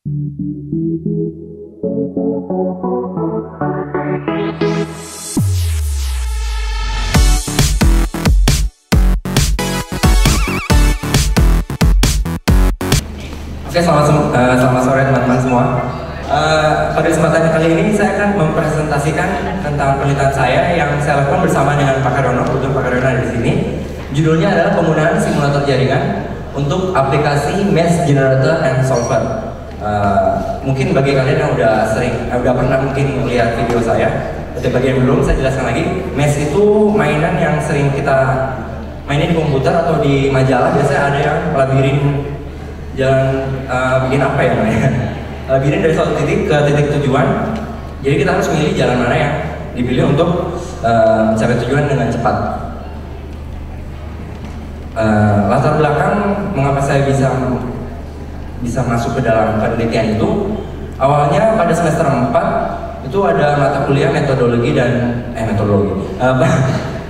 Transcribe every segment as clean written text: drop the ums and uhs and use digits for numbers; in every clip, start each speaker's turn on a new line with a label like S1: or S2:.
S1: Oke, selamat sore teman-teman semua. Pada kesempatan kali ini saya akan mempresentasikan tentang penelitian saya yang saya lakukan bersama dengan Pak Karono. Kebetulan Pak Karono ada di sini. Judulnya adalah penggunaan simulator jaringan untuk aplikasi Mesh Generator and Solver. Mungkin bagi kalian yang udah pernah mungkin melihat video saya. Untuk bagian belum, saya jelaskan lagi. Mesh itu mainan yang sering kita mainin di komputer atau di majalah. Biasanya ada yang labirin jalan bikin apa ya namanya? Labirin dari suatu titik ke titik tujuan. Jadi kita harus memilih jalan mana yang dipilih untuk mencapai tujuan dengan cepat. Latar belakang mengapa saya bisa masuk ke dalam penelitian itu, awalnya pada semester 4 itu ada mata kuliah metodologi dan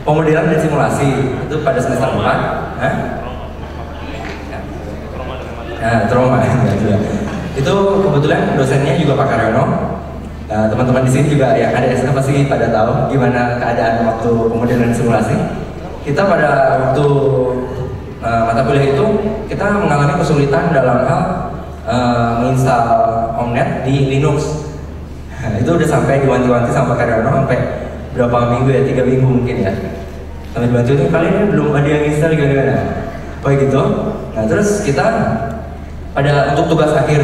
S1: pemodelan dan simulasi itu pada semester 4. Trauma ya. Itu kebetulan dosennya juga Pak Karyono. Teman-teman di sini juga yang ada SK pasti pada tahu gimana keadaan waktu pemodelan simulasi. Kita pada waktu mata kuliah itu kita mengalami kesulitan dalam hal menginstal Omnet di Linux. Itu udah sampai diwanti-wanti sama Pak Karyono sampai berapa minggu ya, 3 minggu mungkin ya. Sampai dibantu itu kalian belum ada yang install gimana? Oh gitu. Nah terus kita untuk tugas akhir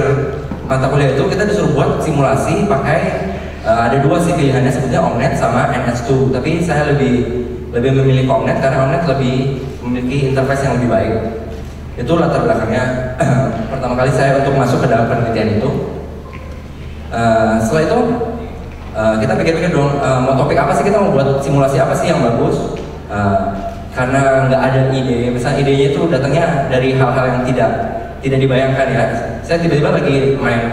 S1: mata kuliah itu kita disuruh buat simulasi pakai ada dua sih pilihannya, sebetulnya Omnet sama NS2. Tapi saya lebih memilih Omnet karena Omnet lebih memiliki interface yang lebih baik. Itu latar belakangnya. Pertama kali saya untuk masuk ke dalam penelitian itu. Setelah itu kita pikir-pikir dong, mau topik apa sih, kita mau buat simulasi apa sih yang bagus. Karena nggak ada ide, misalnya idenya itu datangnya dari hal-hal yang tidak dibayangkan ya. Saya tiba-tiba lagi main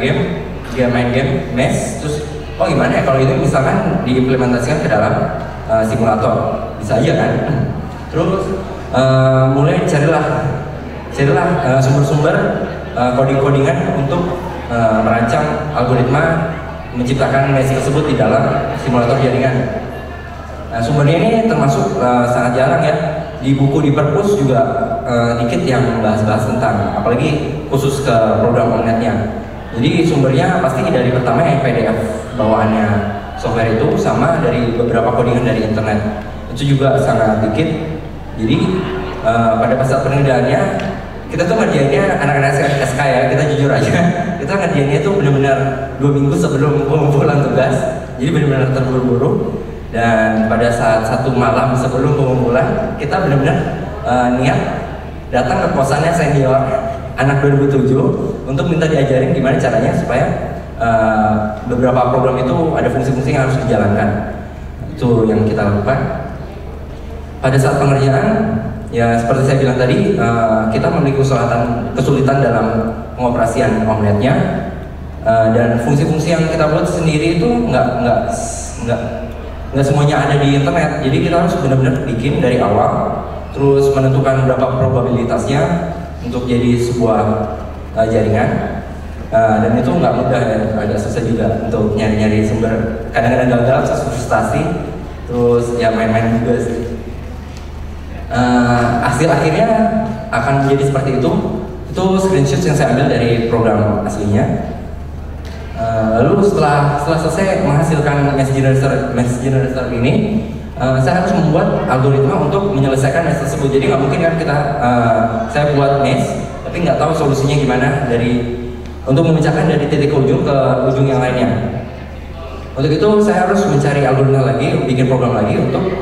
S1: game Mesh, terus oh gimana ya kalau ini misalkan diimplementasikan ke dalam simulator, bisa aja kan. Terus mulai carilah sumber-sumber coding-codingan untuk merancang algoritma menciptakan Mesh tersebut di dalam simulator jaringan. Nah, sumbernya ini termasuk sangat jarang ya. Di buku di perpus juga dikit yang bahas-bahas tentang, apalagi khusus ke program Omnetnya. Jadi sumbernya pasti dari pertama yang PDF bawaannya software itu, sama dari beberapa codingan dari internet. Itu juga sangat dikit. Jadi pada saat penelitiannya kita tuh ngerjainnya anak-anak SK ya, kita jujur aja. Kita ngerjainnya itu benar-benar 2 minggu sebelum pengumpulan tugas. Jadi benar-benar terburu-buru. Dan pada saat 1 malam sebelum pengumpulan, kita benar-benar niat datang ke kosannya senior anak 2007 untuk minta diajarin gimana caranya supaya beberapa program itu ada fungsi-fungsi yang harus dijalankan. Itu yang kita lakukan. Pada saat pengerjaan, ya seperti saya bilang tadi, kita memiliki kesulitan dalam pengoperasian Omnetnya, dan fungsi-fungsi yang kita buat sendiri itu nggak semuanya ada di internet. Jadi kita harus benar-benar bikin dari awal, terus menentukan berapa probabilitasnya untuk jadi sebuah jaringan. Dan itu nggak mudah ya, agak susah juga untuk nyari-nyari sumber. Kadang-kadang gagal, frustasi, terus ya main-main juga sih. Hasil akhirnya akan menjadi seperti itu. Itu screenshot yang saya ambil dari program aslinya. Lalu setelah selesai menghasilkan Mesh Generator ini, saya harus membuat algoritma untuk menyelesaikan Mesh tersebut. Jadi nggak mungkin kan saya buat Mesh tapi nggak tahu solusinya gimana untuk memecahkan dari titik ujung ke ujung yang lainnya. Untuk itu saya harus mencari algoritma lagi, bikin program lagi untuk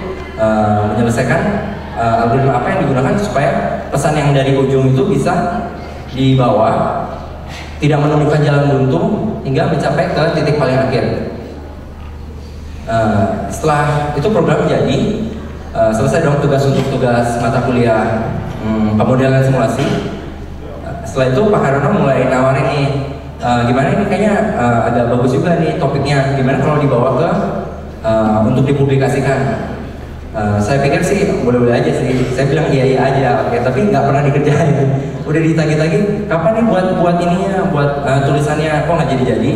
S1: menyelesaikan algoritma apa yang digunakan supaya pesan yang dari ujung itu bisa dibawa, tidak menemukan jalan buntu hingga mencapai ke titik paling akhir. Setelah itu program jadi selesai dong tugas mata kuliah pemodelan simulasi. Setelah itu Pak Karono mulai nawarin nih, gimana ini kayaknya agak bagus juga nih topiknya, gimana kalau dibawa ke untuk dipublikasikan. Saya pikir sih boleh-boleh aja sih. Saya bilang iya aja, oke. Tapi nggak pernah dikerjain. Udah ditagi-tagi, kapan nih buat ininya, buat tulisannya, kok nggak jadi.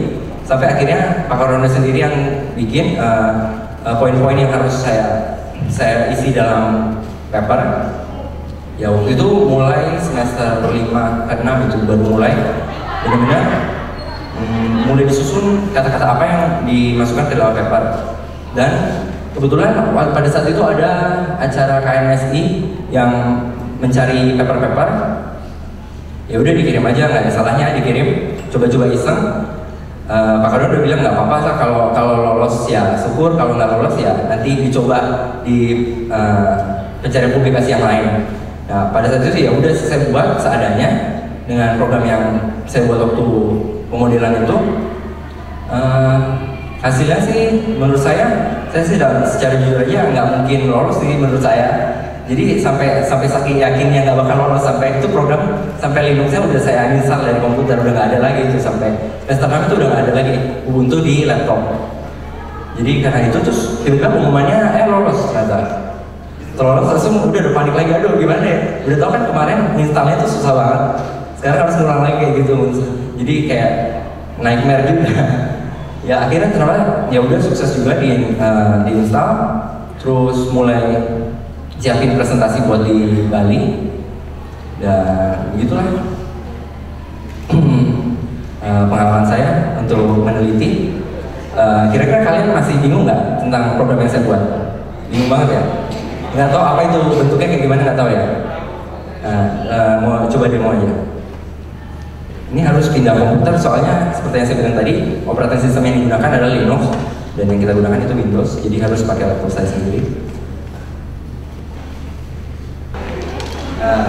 S1: Sampai akhirnya Pak Karono sendiri yang bikin poin-poin yang harus saya isi dalam paper. Ya waktu itu mulai semester 5 ke 6 itu baru mulai benar-benar mulai disusun kata-kata apa yang dimasukkan ke dalam paper. Dan kebetulan pada saat itu ada acara KMSI yang mencari paper-paper. Ya udah dikirim aja, nggak ada salahnya dikirim. Coba-coba iseng. Pak Karono udah bilang nggak apa-apa lah, kalau lolos ya syukur, kalau nggak lolos ya nanti dicoba di pencarian publikasi yang lain. Nah pada saat itu ya udah saya buat seadanya dengan program yang saya buat waktu pemodelan itu. Hasilnya sih menurut saya sih secara jujur aja nggak mungkin lolos sih menurut saya. Jadi sampai saking yakinnya nggak bakal lolos, sampai itu program sampai Linuxnya udah saya install dari komputer, udah nggak ada lagi itu, sampai semester 6 itu udah nggak ada lagi Ubuntu di laptop. Jadi karena itu terus tiba-tiba pengumumannya lolos ternyata. Setelah lolos langsung udah panik lagi, aduh gimana ya? Udah tau kan kemarin installnya tuh susah banget. Sekarang harus ngulang lagi kayak gitu. Jadi kayak nightmare juga. Ya akhirnya ternyata ya udah sukses juga di install, terus mulai siapin presentasi buat di Bali, dan begitulah pengalaman saya untuk meneliti. Kira-kira kalian masih bingung nggak tentang program yang saya buat? Bingung banget ya? Nggak tahu apa itu bentuknya kayak gimana, nggak tahu ya? Mau coba demo aja. Ini harus pindah komputer soalnya seperti yang saya bilang tadi, operating system yang digunakan adalah Linux dan yang kita gunakan itu Windows, jadi harus pakai laptop saya sendiri.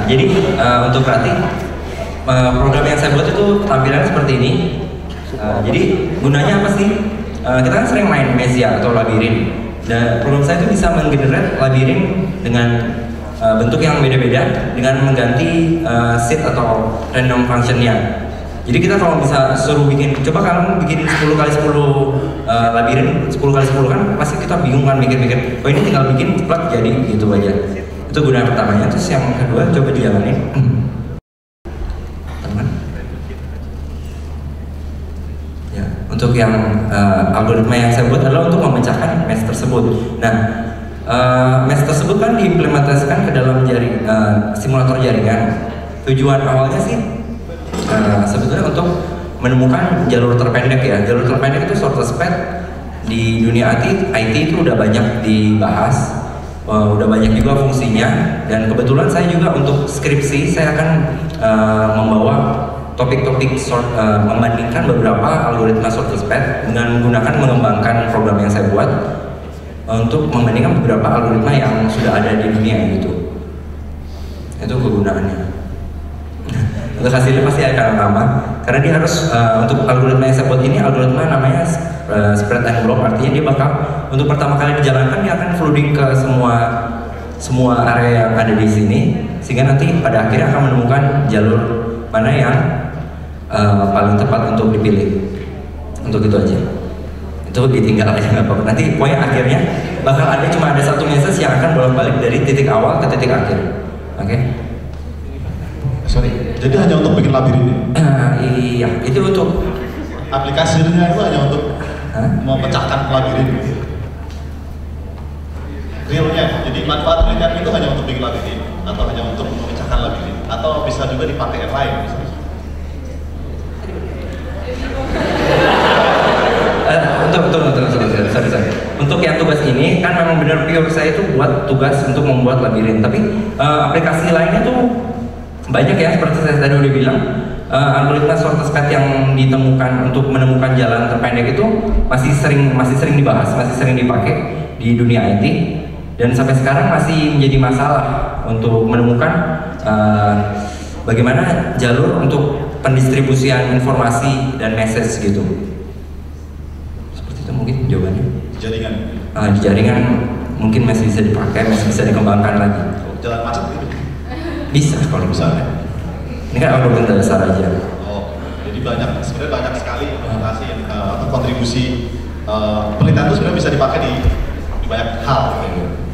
S1: Jadi untuk berarti program yang saya buat itu tampilannya seperti ini. Jadi gunanya apa sih? Kita kan sering main Mezia atau labirin, dan program saya itu bisa menggenerate labirin dengan bentuk yang beda-beda dengan mengganti seed atau random functionnya. Jadi kita kalau bisa suruh bikin, coba kalian bikin 10x10 labirin, 10x10 kan pasti kita bingung kan, mikir-mikir, oh ini tinggal bikin plug jadi gitu aja. Itu guna pertamanya. Terus yang kedua coba dijalanin. Teman. Ya, untuk yang algoritma yang saya buat adalah untuk memecahkan mesh tersebut. Nah, mesh tersebut kan diimplementasikan ke dalam simulator jaringan. Tujuan awalnya sih sebetulnya untuk menemukan jalur terpendek ya. Jalur terpendek itu shortest path di dunia IT itu udah banyak dibahas. Udah banyak juga fungsinya, dan kebetulan saya juga untuk skripsi saya akan membawa topik-topik membandingkan beberapa algoritma shortest path dengan mengembangkan program yang saya buat untuk membandingkan beberapa algoritma yang sudah ada di dunia gitu. Itu kegunaannya. Untuk hasilnya pasti akan lama karena dia harus untuk algoritma yang saya buat ini, algoritma namanya spread and block, artinya dia bakal untuk pertama kali dijalankan dia akan flooding ke semua area yang ada di sini, sehingga nanti pada akhirnya akan menemukan jalur mana yang paling tepat untuk dipilih. Untuk itu aja, itu ditinggal aja nggak apa-apa. Nanti pokoknya akhirnya bakal cuma ada satu message yang akan bolak-balik dari titik awal ke titik akhir. Oke?
S2: Sorry, jadi hanya untuk bikin labirin?
S1: Iya, itu untuk
S2: aplikasinya itu hanya untuk memecahkan labirin. Realnya, jadi manfaat penelitian itu hanya untuk bikin labirin atau hanya untuk memecahkan labirin, atau bisa juga dipakai yang lain misalnya.
S1: Sorry. Untuk yang tugas ini kan memang benar pure saya itu buat tugas untuk membuat labirin, tapi aplikasi lainnya tuh banyak ya, seperti saya tadi udah bilang. Algoritma shortest path yang ditemukan untuk menemukan jalan terpendek itu masih sering dibahas, masih sering dipakai di dunia IT, dan sampai sekarang masih menjadi masalah untuk menemukan bagaimana jalur untuk pendistribusian informasi dan message gitu. Seperti itu mungkin jawabannya.
S2: Jaringan.
S1: Di jaringan mungkin masih bisa dipakai, masih bisa dikembangkan lagi.
S2: Jalan macet gitu?
S1: Bisa kalau misalnya. Ini kan algoritma dasar aja.
S2: Oh, jadi sebenarnya banyak sekali implementasi atau kontribusi penelitian itu sebenarnya bisa dipakai di banyak hal. Gitu.